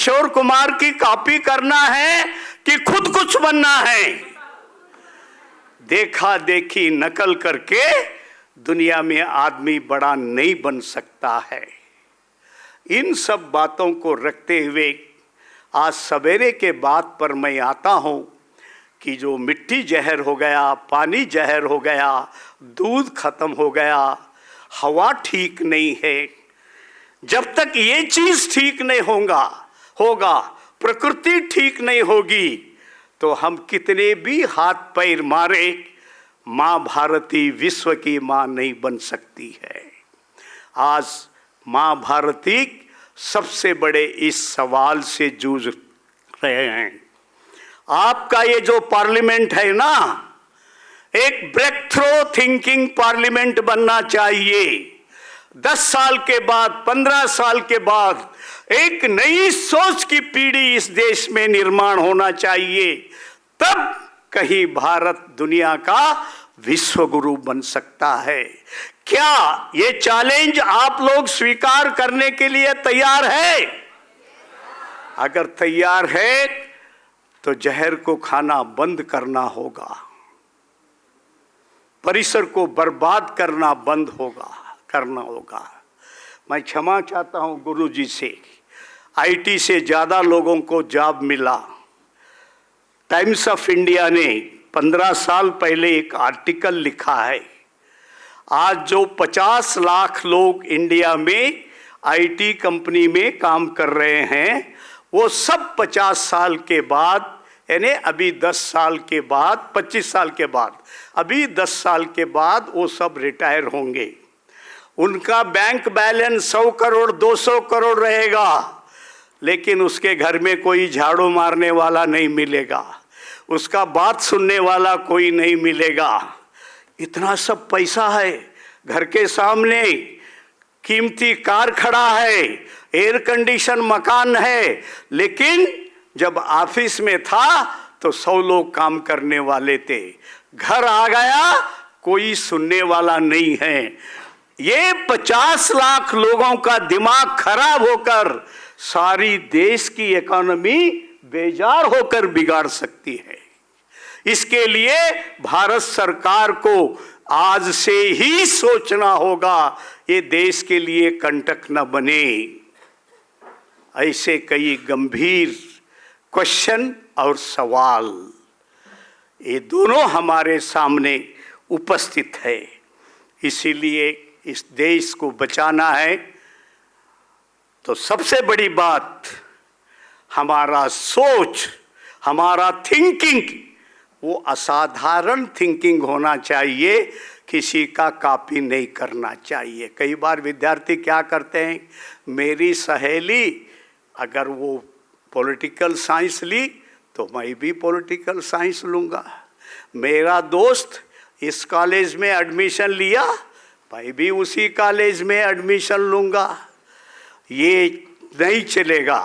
किशोर कुमार की कॉपी करना है कि खुद कुछ बनना है? देखा देखी नकल करके दुनिया में आदमी बड़ा नहीं बन सकता है। इन सब बातों को रखते हुए आज सवेरे के बात पर मैं आता हूं कि जो मिट्टी जहर हो गया, पानी जहर हो गया, दूध खत्म हो गया, हवा ठीक नहीं है, जब तक ये चीज ठीक नहीं होगा, प्रकृति ठीक नहीं होगी, तो हम कितने भी हाथ पैर मारे, माँ भारती विश्व की माँ नहीं बन सकती है। आज माँ भारती सबसे बड़े इस सवाल से जूझ रहे हैं। आपका ये जो पार्लियामेंट है ना, एक ब्रेक थ्रू थिंकिंग पार्लियामेंट बनना चाहिए। 10 साल के बाद, 15 साल के बाद एक नई सोच की पीढ़ी इस देश में निर्माण होना चाहिए। तब कहीं भारत दुनिया का विश्व गुरु बन सकता है। क्या ये चैलेंज आप लोग स्वीकार करने के लिए तैयार है? अगर तैयार है तो जहर को खाना बंद करना होगा, परिसर को बर्बाद करना बंद करना होगा। मैं क्षमा चाहता हूं गुरुजी से, आईटी से ज़्यादा लोगों को जॉब मिला। टाइम्स ऑफ इंडिया ने 15 साल पहले एक आर्टिकल लिखा है, आज जो 50 लाख लोग इंडिया में आईटी कंपनी में काम कर रहे हैं, वो सब 50 साल के बाद, यानी अभी 10 साल के बाद, 25 साल के बाद, अभी 10 साल के बाद वो सब रिटायर होंगे। उनका बैंक बैलेंस 100 करोड़ 200 करोड़ रहेगा, लेकिन उसके घर में कोई झाड़ू मारने वाला नहीं मिलेगा, उसका बात सुनने वाला कोई नहीं मिलेगा। इतना सब पैसा है, घर के सामने कीमती कार खड़ा है, एयर कंडीशन मकान है, लेकिन जब ऑफिस में था तो 100 लोग काम करने वाले थे। घर आ गया, कोई सुनने वाला नहीं है। ये 50 लाख लोगों का दिमाग खराब होकर सारी देश की इकोनॉमी बेजार होकर बिगाड़ सकती है। इसके लिए भारत सरकार को आज से ही सोचना होगा, ये देश के लिए कंटक न बने। ऐसे कई गंभीर क्वेश्चन और सवाल, ये दोनों हमारे सामने उपस्थित है। इसीलिए इस देश को बचाना है तो सबसे बड़ी बात, हमारा सोच, हमारा थिंकिंग, वो असाधारण थिंकिंग होना चाहिए, किसी का कॉपी नहीं करना चाहिए। कई बार विद्यार्थी क्या करते हैं, मेरी सहेली अगर वो पॉलिटिकल साइंस ली तो मैं भी पॉलिटिकल साइंस लूँगा, मेरा दोस्त इस कॉलेज में एडमिशन लिया, मैं भी उसी कॉलेज में एडमिशन लूँगा। ये नहीं चलेगा।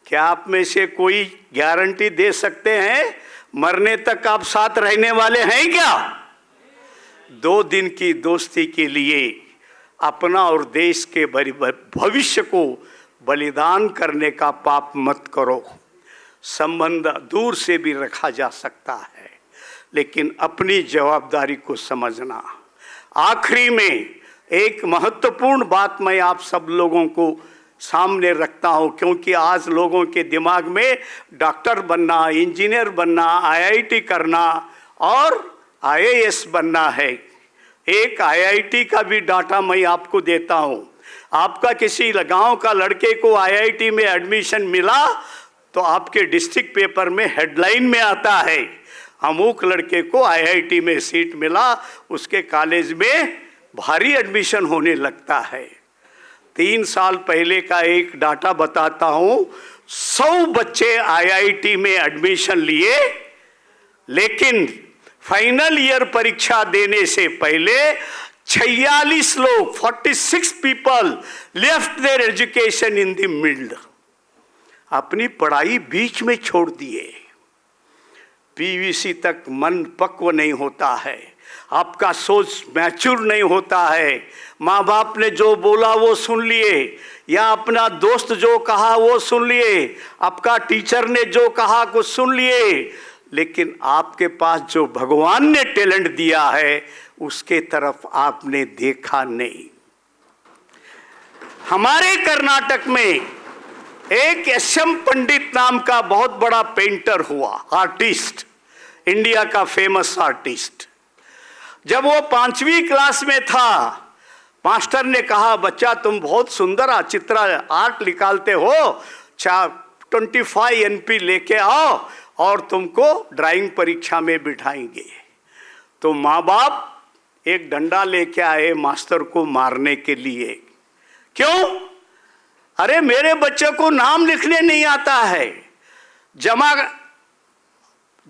क्या आप में से कोई गारंटी दे सकते हैं मरने तक आप साथ रहने वाले हैं क्या? 2 दिन की दोस्ती के लिए अपना और देश के भविष्य को बलिदान करने का पाप मत करो। संबंध दूर से भी रखा जा सकता है, लेकिन अपनी जवाबदारी को समझना। आखिरी में एक महत्वपूर्ण बात मैं आप सब लोगों को सामने रखता हूं, क्योंकि आज लोगों के दिमाग में डॉक्टर बनना, इंजीनियर बनना, आईआईटी करना और आईएएस बनना है। एक आईआईटी का भी डाटा मैं आपको देता हूं। आपका किसी गांव का लड़के को आईआईटी में एडमिशन मिला तो आपके डिस्ट्रिक्ट पेपर में हेडलाइन में आता है, अमुक लड़के को आईआईटी में सीट मिला, उसके कॉलेज में भारी एडमिशन होने लगता है। 3 साल पहले का एक डाटा बताता हूं, 100 बच्चे आईआईटी में एडमिशन लिए, लेकिन फाइनल ईयर परीक्षा देने से पहले 46 लोग, 46 people left there education in the middle, अपनी पढ़ाई बीच में छोड़ दिए। पीवीसी तक मन पक्व नहीं होता है। आपका सोच मैच्योर नहीं होता है। माँ बाप ने जो बोला वो सुन लिए, या अपना दोस्त जो कहा वो सुन लिए, आपका टीचर ने जो कहा कुछ सुन लिए, लेकिन आपके पास जो भगवान ने टैलेंट दिया है उसके तरफ आपने देखा नहीं। हमारे कर्नाटक में एक एस.एम. पंडित नाम का बहुत बड़ा पेंटर हुआ, आर्टिस्ट, इंडिया का फेमस आर्टिस्ट। जब वो 5वीं क्लास में था, मास्टर ने कहा, बच्चा तुम बहुत सुंदर चित्र आर्ट निकालते हो, 25 NP लेके आओ और तुमको ड्राइंग परीक्षा में बिठाएंगे। तो माँ बाप एक डंडा लेके आए मास्टर को मारने के लिए। क्यों? अरे मेरे बच्चे को नाम लिखने नहीं आता है, जमा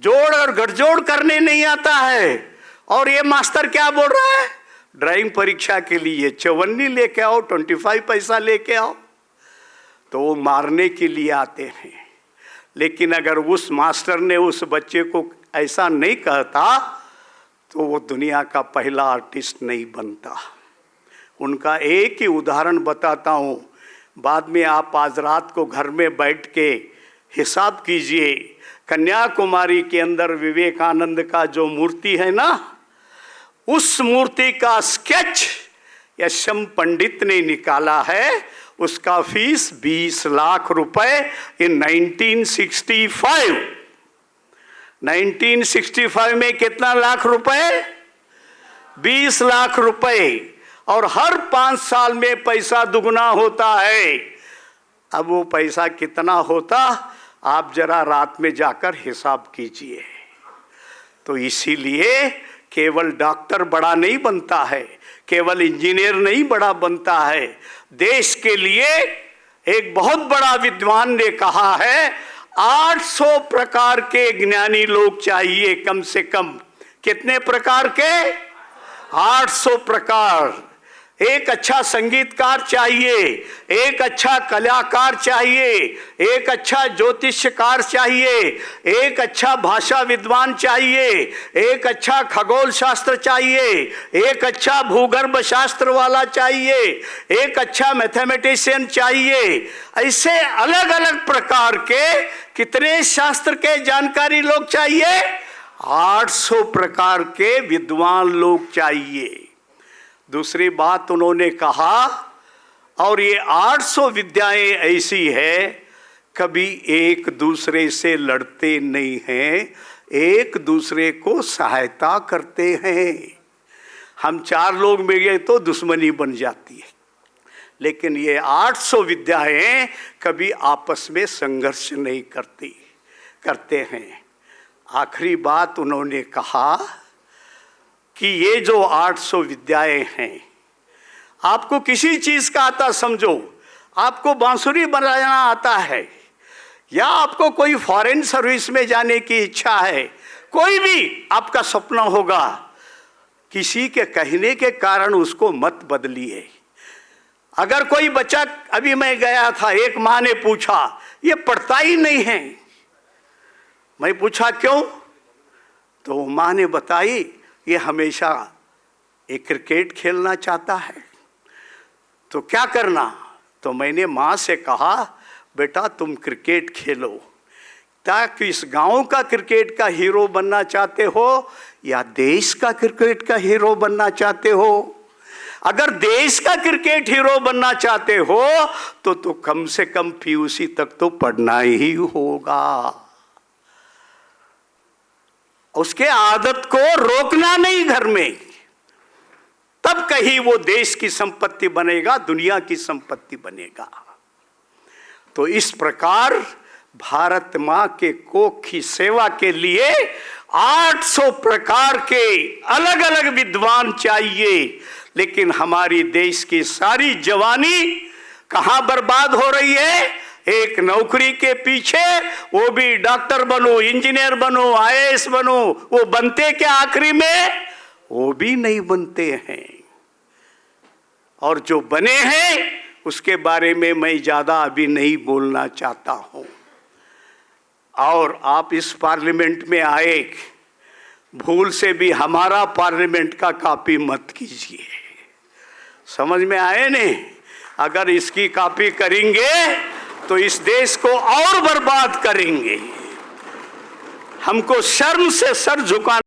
जोड़ और गठजोड़ करने नहीं आता है, और ये मास्टर क्या बोल रहा है, ड्राइंग परीक्षा के लिए 54 लेके आओ, 25 पैसा लेके आओ। तो वो मारने के लिए आते हैं। लेकिन अगर उस मास्टर ने उस बच्चे को ऐसा नहीं कहता तो वो दुनिया का पहला आर्टिस्ट नहीं बनता। उनका एक ही उदाहरण बताता हूँ, बाद में आप आज रात को घर में बैठ के हिसाब कीजिए। कन्याकुमारी के अंदर विवेकानंद का जो मूर्ति है ना, उस मूर्ति का स्केच एस.एम. पंडित ने निकाला है। उसका फीस 20 लाख रुपए इन 1965। 1965 में कितना लाख रुपए? 20 लाख रुपए। और हर 5 साल में पैसा दुगना होता है। अब वो पैसा कितना होता, आप जरा रात में जाकर हिसाब कीजिए। तो इसीलिए केवल डॉक्टर बड़ा नहीं बनता है, केवल इंजीनियर नहीं बड़ा बनता है। देश के लिए एक बहुत बड़ा विद्वान ने कहा है, 800 प्रकार के ज्ञानी लोग चाहिए कम से कम। कितने प्रकार के? 800 प्रकार। एक अच्छा संगीतकार चाहिए, एक अच्छा कलाकार चाहिए, एक अच्छा ज्योतिषकार चाहिए, एक अच्छा भाषा विद्वान चाहिए, एक अच्छा खगोल शास्त्र चाहिए, एक अच्छा भूगर्भ शास्त्र वाला चाहिए, एक अच्छा मैथमेटिशियन चाहिए। ऐसे अलग अलग प्रकार के कितने शास्त्र के जानकारी लोग चाहिए? 800 प्रकार के विद्वान लोग चाहिए। दूसरी बात उन्होंने कहा, और ये 800 विद्याएं ऐसी है, कभी एक दूसरे से लड़ते नहीं हैं, एक दूसरे को सहायता करते हैं। हम 4 लोग मिल गए तो दुश्मनी बन जाती है, लेकिन ये 800 विद्याएं कभी आपस में संघर्ष नहीं करते हैं। आखिरी बात उन्होंने कहा कि ये जो 800 विद्याएं हैं, आपको किसी चीज़ का आता समझो, आपको बांसुरी बजाना आता है, या आपको कोई फॉरेन सर्विस में जाने की इच्छा है, कोई भी आपका सपना होगा, किसी के कहने के कारण उसको मत बदलिए। अगर कोई बच्चा, अभी मैं गया था, एक माँ ने पूछा ये पढ़ता ही नहीं है। मैं पूछा क्यों? तो माँ ने बताई ये हमेशा एक क्रिकेट खेलना चाहता है। तो क्या करना? तो मैंने माँ से कहा, बेटा तुम क्रिकेट खेलो, ताकि इस गांव का क्रिकेट का हीरो बनना चाहते हो या देश का क्रिकेट का हीरो बनना चाहते हो? अगर देश का क्रिकेट हीरो बनना चाहते हो तो कम से कम PUC तक तो पढ़ना ही होगा। उसके आदत को रोकना नहीं घर में, तब कहीं वो देश की संपत्ति बनेगा, दुनिया की संपत्ति बनेगा। तो इस प्रकार भारत माँ के कोख की सेवा के लिए 800 प्रकार के अलग अलग विद्वान चाहिए। लेकिन हमारी देश की सारी जवानी कहाँ बर्बाद हो रही है? एक नौकरी के पीछे, वो भी डॉक्टर बनो, इंजीनियर बनो, IAS बनो। वो बनते क्या आखिरी में? वो भी नहीं बनते हैं। और जो बने हैं उसके बारे में मैं ज़्यादा अभी नहीं बोलना चाहता हूँ। और आप इस पार्लियामेंट में आए भूल से भी हमारा पार्लियामेंट का कॉपी मत कीजिए। समझ में आए नहीं? अगर इसकी कॉपी करेंगे तो इस देश को और बर्बाद करेंगे। हमको शर्म से सर झुकाना